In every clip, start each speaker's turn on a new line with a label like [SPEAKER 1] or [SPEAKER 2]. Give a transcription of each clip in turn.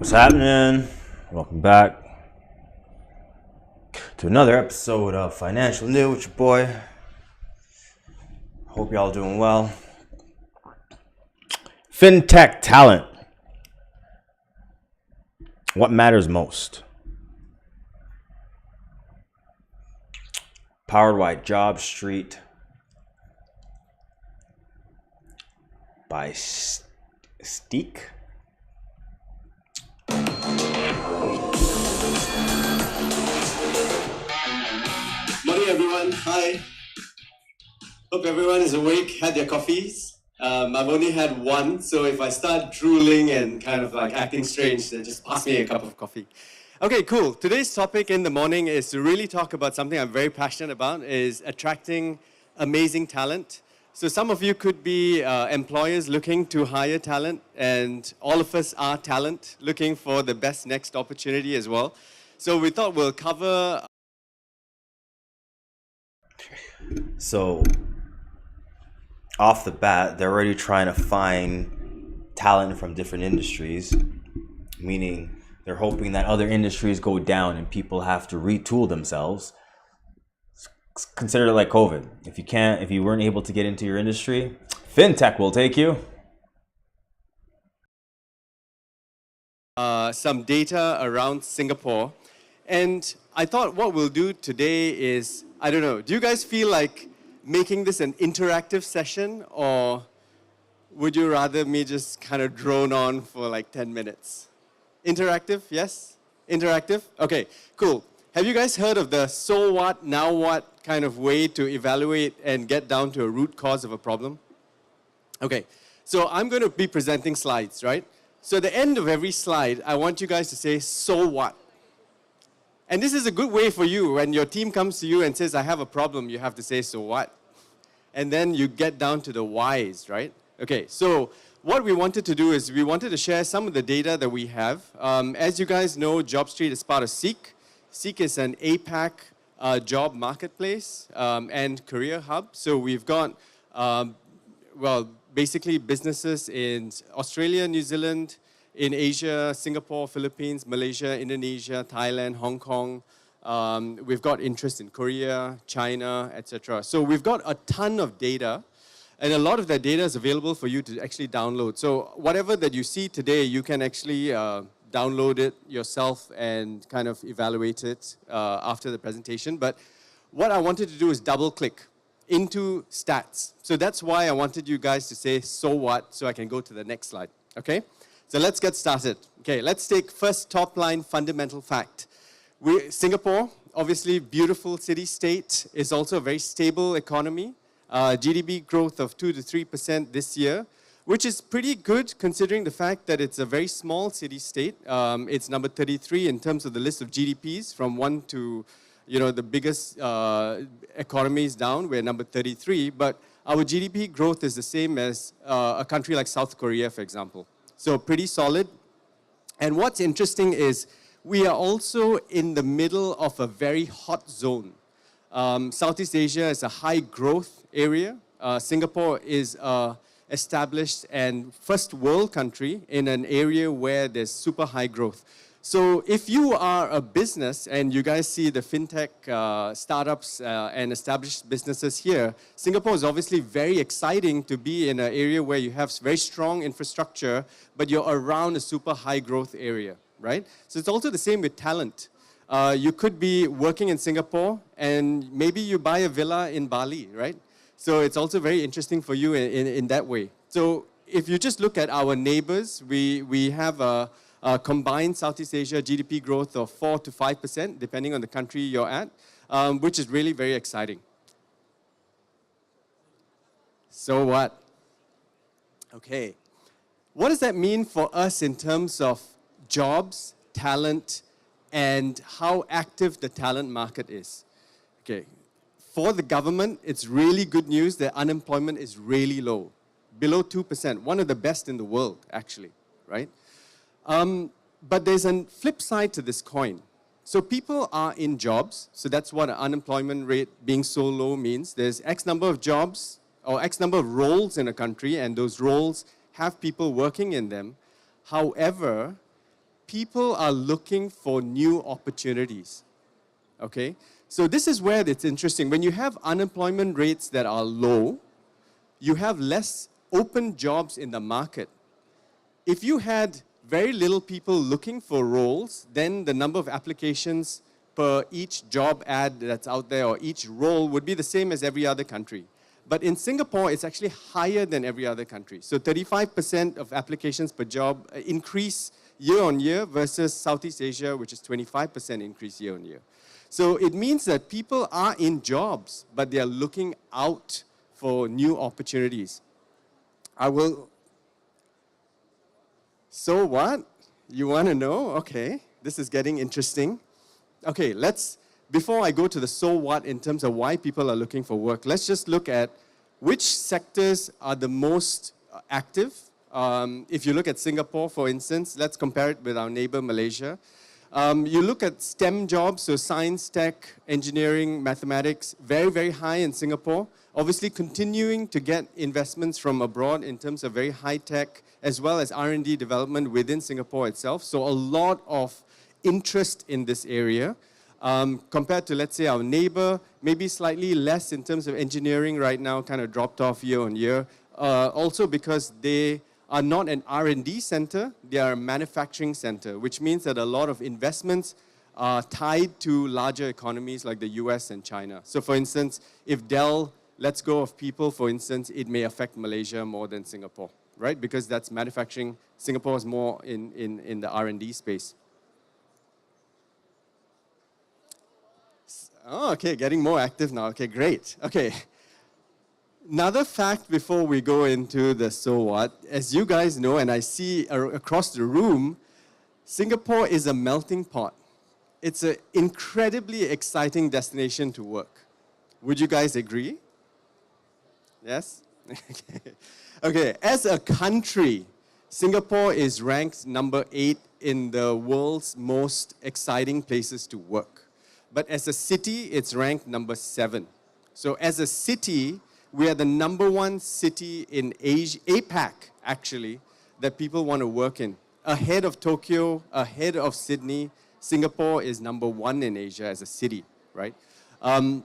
[SPEAKER 1] What's happening? Welcome back to another episode of Financial News with your boy. Hope y'all doing well. Fintech talent. What matters most? Powered by Jobstreet by Steak.
[SPEAKER 2] Morning everyone, hi. Hope everyone is awake, had their coffees. I've only had one, so if I start drooling and kind of like acting strange, then just pass me a cup of coffee. Okay, cool. Today's topic in the morning is to really talk about something I'm very passionate about, is attracting amazing talent. So some of you could be employers looking to hire talent, and all of us are talent looking for the best next opportunity as well. So we thought we'll cover.
[SPEAKER 1] So, off the bat, they're already trying to find talent from different industries, meaning they're hoping that other industries go down and people have to retool themselves. Consider it like COVID. If you weren't able to get into your industry, Fintech will take you.
[SPEAKER 2] Some data around Singapore. And I thought what we'll do today is, I don't know, do you guys feel like making this an interactive session, or would you rather me just kind of drone on for like 10 minutes? Interactive, yes? Interactive? Okay, cool. Have you guys heard of the so what, now what kind of way to evaluate and get down to a root cause of a problem? Okay, so I'm going to be presenting slides, right? So at the end of every slide, I want you guys to say, so what? And this is a good way for you. When your team comes to you and says, I have a problem, you have to say, so what? And then you get down to the whys, right? Okay, so what we wanted to do is we wanted to share some of the data that we have. As you guys know, Jobstreet is part of Seek. Seek is an APAC job marketplace and career hub. So we've got, basically businesses in Australia, New Zealand, in Asia, Singapore, Philippines, Malaysia, Indonesia, Thailand, Hong Kong. We've got interest in Korea, China, etc. So we've got a ton of data, and a lot of that data is available for you to actually download. So whatever that you see today, you can actually download it yourself and kind of evaluate it after the presentation. But what I wanted to do is double click into stats. So that's why I wanted you guys to say, so what, so I can go to the next slide, okay? So let's get started. Okay, let's take first top line fundamental fact. Singapore, obviously beautiful city-state, is also a very stable economy. GDP growth of 2 to 3% this year, which is pretty good considering the fact that it's a very small city-state. It's number 33 in terms of the list of GDPs from 1 to the biggest economies down. We're number 33, but our GDP growth is the same as a country like South Korea, for example. So pretty solid. And what's interesting is we are also in the middle of a very hot zone. Southeast Asia is a high growth area. Singapore is established and first world country in an area where there's super high growth. So if you are a business and you guys see the fintech startups and established businesses here, Singapore is obviously very exciting to be in an area where you have very strong infrastructure, but you're around a super high growth area, right? So it's also the same with talent. You could be working in Singapore and maybe you buy a villa in Bali, right? So it's also very interesting for you in that way. So if you just look at our neighbors, we have a combined Southeast Asia GDP growth of 4 to 5%, depending on the country you're at, which is really very exciting. So what? Okay. What does that mean for us in terms of jobs, talent, and how active the talent market is? Okay. For the government, it's really good news that unemployment is really low, below 2%, one of the best in the world, actually, right? But there's a flip side to this coin. So people are in jobs, so that's what an unemployment rate being so low means. There's X number of jobs or X number of roles in a country, and those roles have people working in them. However, people are looking for new opportunities. Okay? So this is where it's interesting. When you have unemployment rates that are low, you have less open jobs in the market. If you had very little people looking for roles, then the number of applications per each job ad that's out there or each role would be the same as every other country. But in Singapore, it's actually higher than every other country. So 35% of applications per job increase year on year versus Southeast Asia, which is 25% increase year on year. So it means that people are in jobs, but they are looking out for new opportunities. So what? You want to know? Okay, this is getting interesting. Okay, before I go to the so what in terms of why people are looking for work, let's just look at which sectors are the most active. If you look at Singapore, for instance, let's compare it with our neighbor Malaysia. You look at STEM jobs, so science, tech, engineering, mathematics, very, very high in Singapore. Obviously continuing to get investments from abroad in terms of very high tech, as well as R&D development within Singapore itself. So a lot of interest in this area. Compared to, let's say, our neighbor, maybe slightly less in terms of engineering right now, kind of dropped off year on year. Also because they are not an R&D center, they are a manufacturing center, which means that a lot of investments are tied to larger economies like the US and China. So for instance, if Dell lets go of people, for instance, it may affect Malaysia more than Singapore, right? Because that's manufacturing. Singapore is more in the R&D space. Oh, okay, getting more active now. Okay, great. Okay. Another fact before we go into the so what, as you guys know, and I see across the room, Singapore is a melting pot. It's an incredibly exciting destination to work. Would you guys agree? Yes? Okay, as a country, Singapore is ranked number 8 in the world's most exciting places to work. But as a city, it's ranked number 7. So as a city, we are the number 1 city in Asia, APAC, actually, that people want to work in. Ahead of Tokyo, ahead of Sydney, Singapore is number 1 in Asia as a city, right? And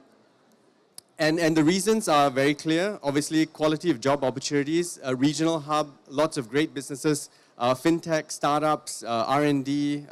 [SPEAKER 2] the reasons are very clear. Obviously, quality of job opportunities, a regional hub, lots of great businesses, Fintech, startups, R&D,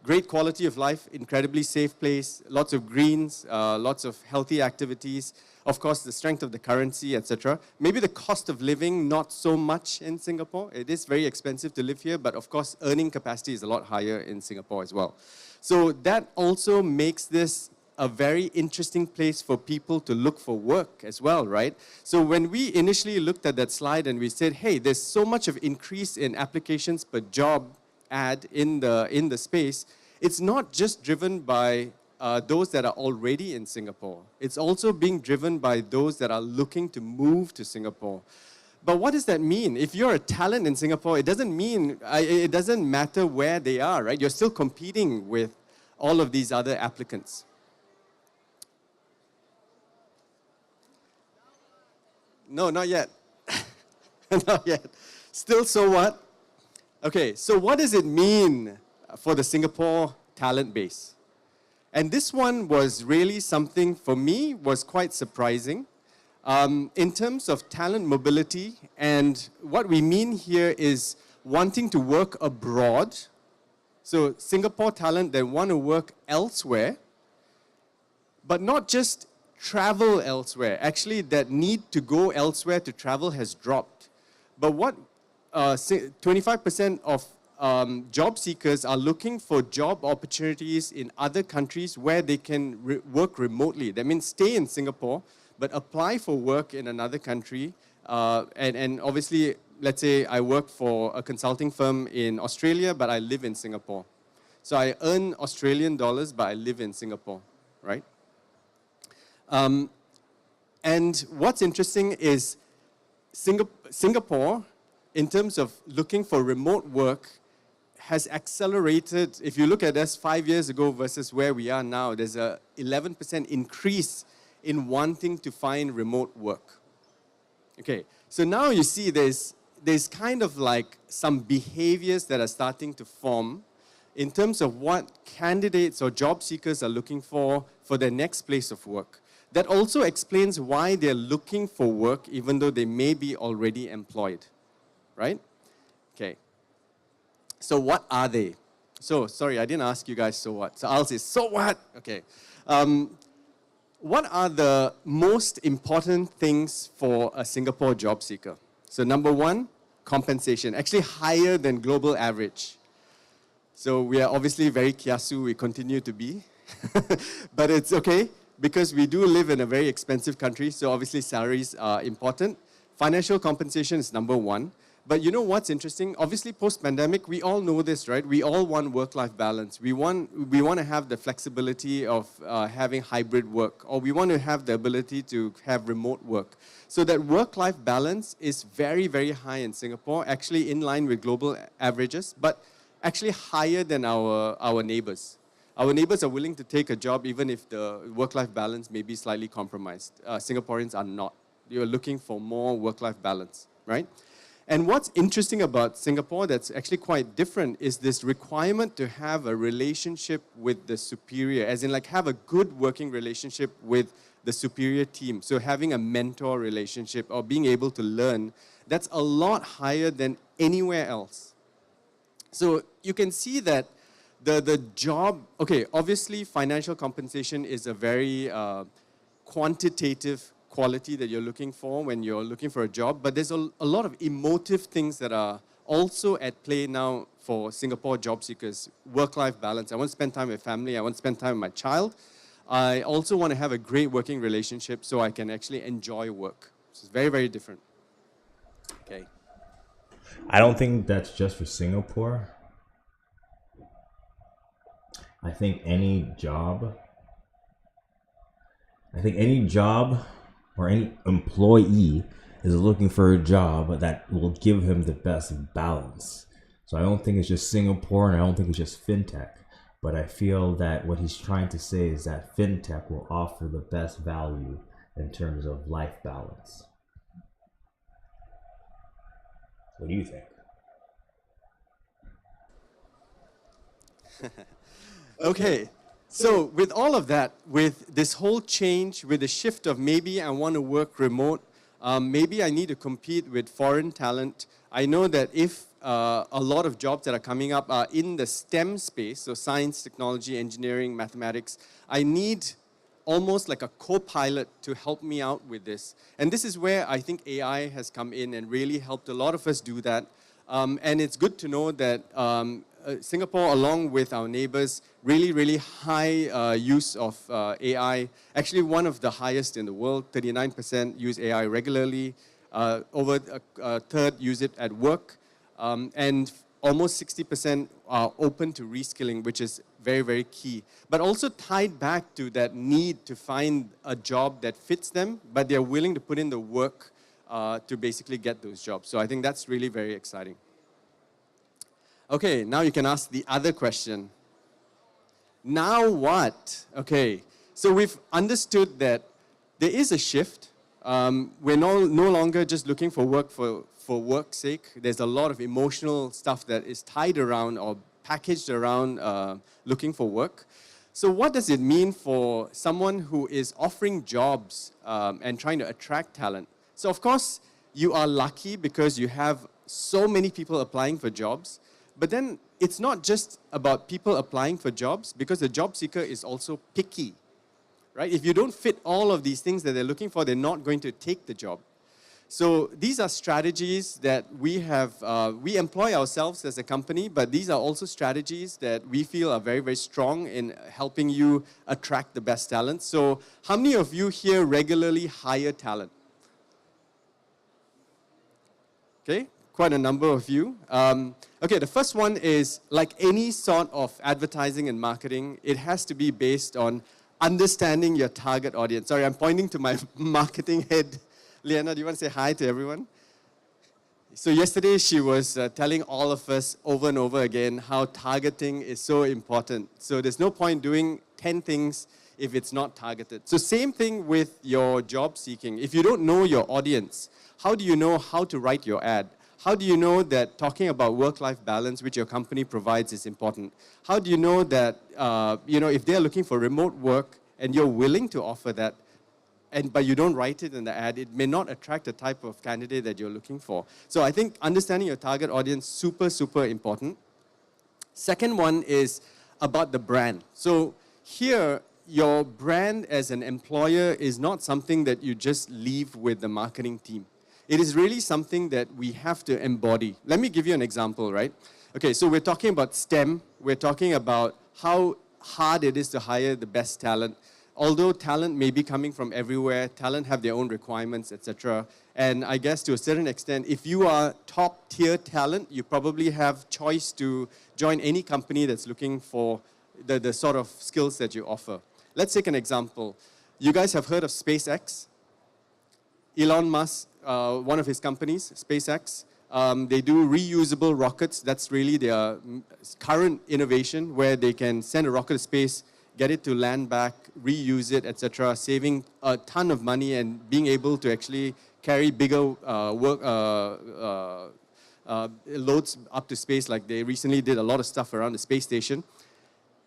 [SPEAKER 2] great quality of life, incredibly safe place, lots of greens, lots of healthy activities, of course, the strength of the currency, etc. Maybe the cost of living, not so much in Singapore. It is very expensive to live here, but of course, earning capacity is a lot higher in Singapore as well. So that also makes this a very interesting place for people to look for work as well, right? So when we initially looked at that slide and we said, hey, there's so much of increase in applications per job ad in the space, it's not just driven by those that are already in Singapore. It's also being driven by those that are looking to move to Singapore. But what does that mean? If you're a talent in Singapore, it doesn't matter where they are, right? You're still competing with all of these other applicants. No, not yet. Not yet. Still, so what? Okay, so what does it mean for the Singapore talent base? And this one was really something, for me, was quite surprising. In terms of talent mobility, and what we mean here is wanting to work abroad. So Singapore talent that want to work elsewhere, but not just travel elsewhere. Actually, that need to go elsewhere to travel has dropped. But what 25% of job seekers are looking for job opportunities in other countries where they can work remotely. That means stay in Singapore, but apply for work in another country. And obviously, let's say I work for a consulting firm in Australia, but I live in Singapore. So I earn Australian dollars, but I live in Singapore, right? And what's interesting is Singapore, in terms of looking for remote work, has accelerated. If you look at us 5 years ago versus where we are now, there's a 11% increase in wanting to find remote work. Okay, so now you see there's kind of like some behaviors that are starting to form in terms of what candidates or job seekers are looking for their next place of work. That also explains why they're looking for work even though they may be already employed, right? Okay. So what are they? So, sorry, I didn't ask you guys so what. So I'll say, so what? Okay. What are the most important things for a Singapore job seeker? So number one, compensation, actually higher than global average. So we are obviously very kiasu, we continue to be, but it's okay because we do live in a very expensive country, so obviously salaries are important. Financial compensation is number one. But you know what's interesting? Obviously, post-pandemic, we all know this, right? We all want work-life balance. We want to have the flexibility of having hybrid work, or we want to have the ability to have remote work. So that work-life balance is very, very high in Singapore, actually in line with global averages, but actually higher than our neighbors. Our neighbors are willing to take a job even if the work-life balance may be slightly compromised. Singaporeans are not. You're looking for more work-life balance, right? And what's interesting about Singapore that's actually quite different is this requirement to have a relationship with the superior, as in like have a good working relationship with the superior team. So having a mentor relationship or being able to learn, that's a lot higher than anywhere else. So you can see that the job, okay, obviously financial compensation is a very quantitative quality that you're looking for when you're looking for a job, but there's a lot of emotive things that are also at play now for Singapore job seekers. Work-life balance. I want to spend time with family. I want to spend time with my child. I also want to have a great working relationship so I can actually enjoy work. So it's very, very different. Okay.
[SPEAKER 3] I don't think that's just for Singapore. I think any job or any employee is looking for a job that will give him the best balance. So I don't think it's just Singapore, and I don't think it's just Fintech, but I feel that what he's trying to say is that Fintech will offer the best value in terms of life balance. What do you think?
[SPEAKER 2] Okay. So with all of that, with this whole change, with the shift of maybe I want to work remote, maybe I need to compete with foreign talent. I know that if a lot of jobs that are coming up are in the STEM space, so science, technology, engineering, mathematics, I need almost like a co-pilot to help me out with this. And this is where I think AI has come in and really helped a lot of us do that. And it's good to know that Singapore, along with our neighbors, really high use of AI. Actually, one of the highest in the world. 39% use AI regularly. Over a third use it at work. And almost 60% are open to reskilling, which is very, very key. But also tied back to that need to find a job that fits them, but they're willing to put in the work to basically get those jobs. So I think that's really very exciting. Okay, now you can ask the other question. Now what? Okay, so we've understood that there is a shift. We're no longer just looking for work for work's sake. There's a lot of emotional stuff that is tied around or packaged around looking for work. So what does it mean for someone who is offering jobs and trying to attract talent? So of course, you are lucky because you have so many people applying for jobs. But then it's not just about people applying for jobs, because the job seeker is also picky, right? If you don't fit all of these things that they're looking for, they're not going to take the job. So these are strategies that we have, we employ ourselves as a company, but these are also strategies that we feel are very, very strong in helping you attract the best talent. So how many of you here regularly hire talent? Okay, quite a number of you. Okay, the first one is, like any sort of advertising and marketing, it has to be based on understanding your target audience. Sorry, I'm pointing to my marketing head. Liana, do you want to say hi to everyone? So yesterday she was telling all of us over and over again how targeting is so important. So there's no point doing 10 things if it's not targeted. So same thing with your job seeking. If you don't know your audience, how do you know how to write your ad? How do you know that talking about work-life balance, which your company provides, is important? How do you know that, if they're looking for remote work and you're willing to offer that, but you don't write it in the ad, it may not attract the type of candidate that you're looking for. So I think understanding your target audience, super, super important. Second one is about the brand. So here, your brand as an employer is not something that you just leave with the marketing team. It is really something that we have to embody. Let me give you an example, right? Okay, so we're talking about STEM. We're talking about how hard it is to hire the best talent. Although talent may be coming from everywhere, talent have their own requirements, etc. And I guess to a certain extent, if you are top tier talent, you probably have choice to join any company that's looking for the sort of skills that you offer. Let's take an example. You guys have heard of SpaceX? Elon Musk, one of his companies, SpaceX, they do reusable rockets. That's really their current innovation, where they can send a rocket to space, get it to land back, reuse it, etc., saving a ton of money and being able to actually carry bigger loads up to space. Like they recently did a lot of stuff around the space station.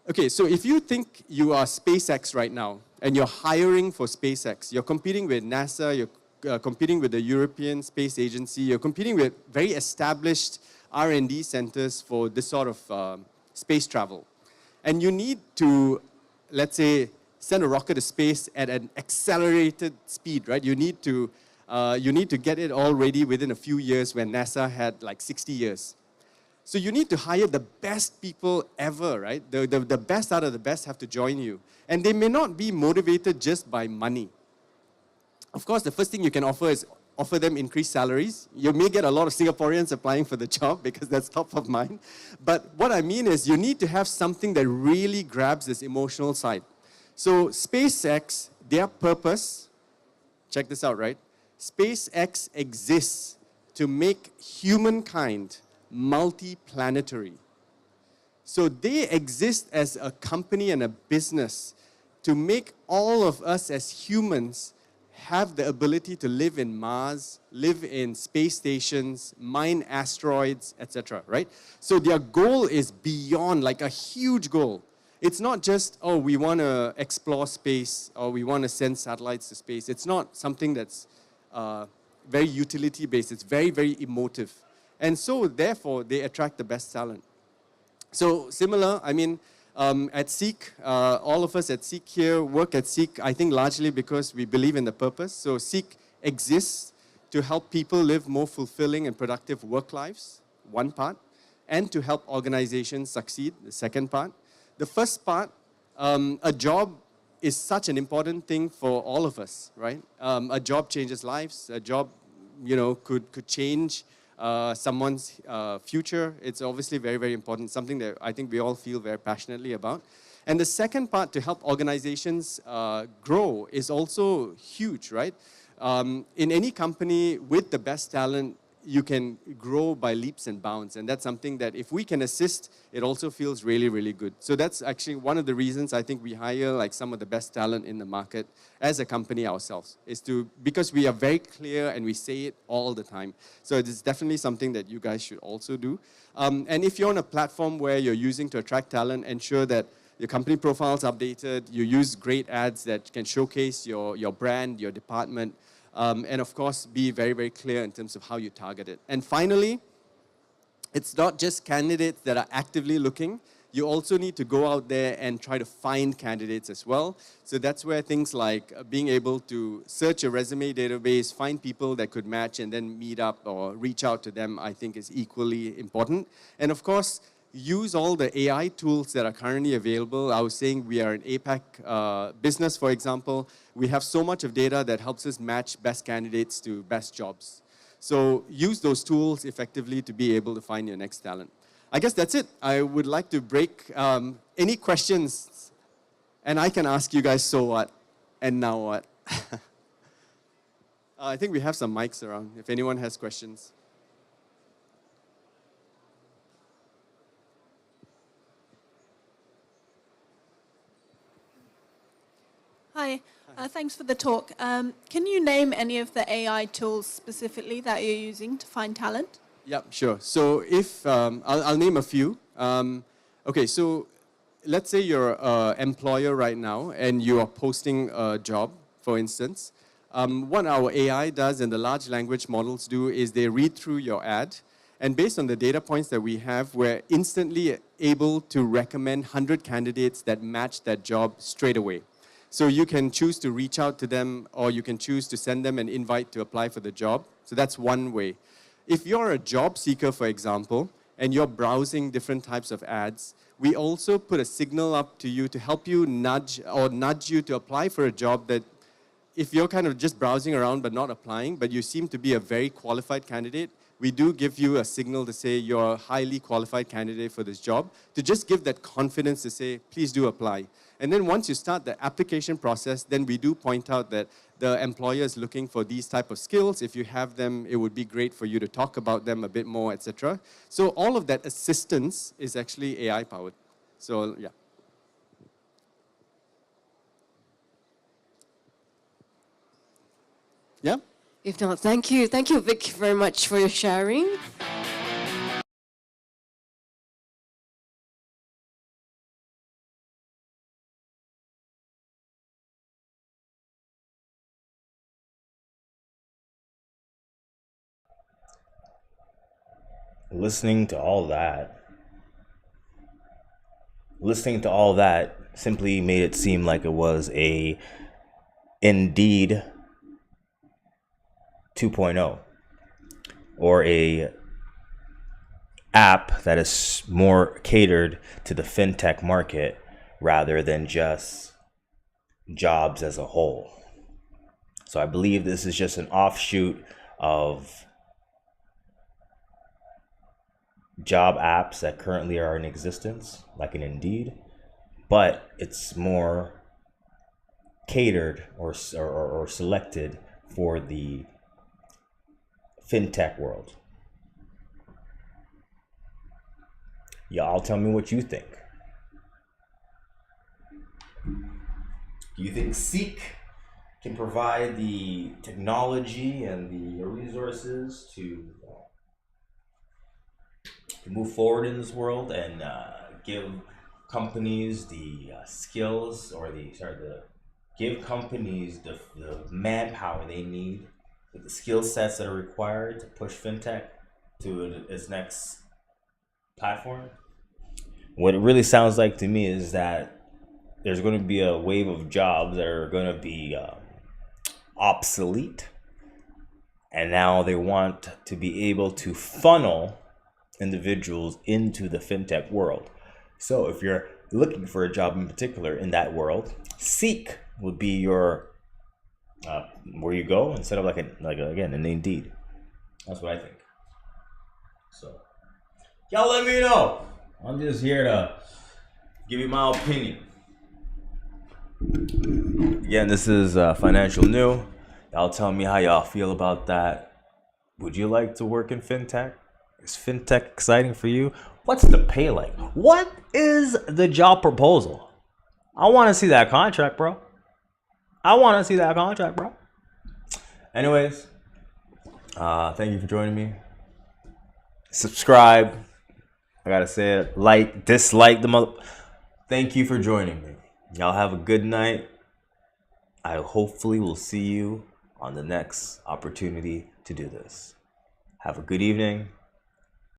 [SPEAKER 2] Okay, so if you think you are SpaceX right now and you're hiring for SpaceX, you're competing with NASA, you're competing with the European Space Agency, you're competing with very established R&D centers for this sort of space travel. And you need to, let's say, send a rocket to space at an accelerated speed, right? You need to get it all ready within a few years, when NASA had like 60 years. So you need to hire the best people ever, right? The best out of the best have to join you. And they may not be motivated just by money. Of course, the first thing you can offer is offer them increased salaries. You may get a lot of Singaporeans applying for the job because that's top of mind. But what I mean is you need to have something that really grabs this emotional side. So SpaceX, their purpose, check this out, right? SpaceX exists to make humankind multi-planetary. So they exist as a company and a business to make all of us as humans have the ability to live in Mars, live in space stations, mine asteroids, etc., right? So their goal is beyond, like a huge goal. It's not just, oh, we want to explore space or we want to send satellites to space. It's not something that's very utility-based. It's very, very emotive. And so, therefore, they attract the best talent. So, similar, I mean, at Seek, all of us at Seek here work at Seek, I think largely because we believe in the purpose. So, Seek exists to help people live more fulfilling and productive work lives, one part, and to help organizations succeed, the second part. The first part, a job is such an important thing for all of us, right? A job changes lives. A job, could change someone's future. It's obviously very, very important, something that I think we all feel very passionately about. And the second part, to help organizations grow, is also huge, right? In any company with the best talent, you can grow by leaps and bounds. And that's something that if we can assist, it also feels really, really good. So that's actually one of the reasons I think we hire like some of the best talent in the market as a company ourselves, is because we are very clear and we say it all the time. So it's definitely something that you guys should also do. And if you're on a platform where you're using to attract talent, ensure that your company profile is updated, you use great ads that can showcase your brand, your department, and of course, be very, very clear in terms of how you target it. And finally, it's not just candidates that are actively looking. You also need to go out there and try to find candidates as well. So that's where things like being able to search a resume database, find people that could match, and then meet up or reach out to them, I think is equally important. And of course, use all the AI tools that are currently available. I was saying we are an APAC business, for example. We have so much of data that helps us match best candidates to best jobs. So use those tools effectively to be able to find your next talent. I guess that's it. I would like to break any questions, and I can ask you guys, so what, and now what? I think we have some mics around, if anyone has questions.
[SPEAKER 4] Hi, thanks for the talk. Can you name any of the AI tools specifically that you're using to find talent?
[SPEAKER 2] Yeah, sure. So if I'll name a few. Okay, so let's say you're an employer right now and you are posting a job, for instance. What our AI does and the large language models do is they read through your ad, and based on the data points that we have, we're instantly able to recommend 100 candidates that match that job straight away. So you can choose to reach out to them, or you can choose to send them an invite to apply for the job. So that's one way. If you're a job seeker, for example, and you're browsing different types of ads, we also put a signal up to you to help you nudge you to apply for a job that if you're kind of just browsing around but not applying, but you seem to be a very qualified candidate, we do give you a signal to say you're a highly qualified candidate for this job, to just give that confidence to say, please do apply. And then once you start the application process, then we do point out that the employer is looking for these type of skills. If you have them, it would be great for you to talk about them a bit more, etc. So all of that assistance is actually AI powered. So yeah. Yeah?
[SPEAKER 5] If not, thank you. Thank you, Vic, very much for your sharing.
[SPEAKER 1] Listening to all that simply made it seem like it was a Indeed 2.0, or a app that is more catered to the fintech market rather than just jobs as a whole. So I believe this is just an offshoot of job apps that currently are in existence, like an Indeed, but it's more catered or selected for the fintech world. Y'all tell me what you think. Do you think Seek can provide the technology and the resources to move forward in this world and give companies the skills, or give companies the manpower they need, with the skill sets that are required to push fintech to its next platform? What it really sounds like to me is that there's going to be a wave of jobs that are going to be obsolete, and now they want to be able to funnel individuals into the fintech world. So if you're looking for a job in particular in that world, Seek would be your where you go, instead of again an Indeed. That's what I think. So y'all let me know. I'm just here to give you my opinion. Again, this is Financial New. Y'all tell me how y'all feel about that. Would you like to work in fintech? Is fintech exciting for you? What's the pay like? What is the job proposal? I want to see that contract, bro. Anyways, thank you for joining me. Subscribe. I gotta say it. Like, dislike the mother. Thank you for joining me. Y'all have a good night. I hopefully will see you on the next opportunity to do this. Have a good evening.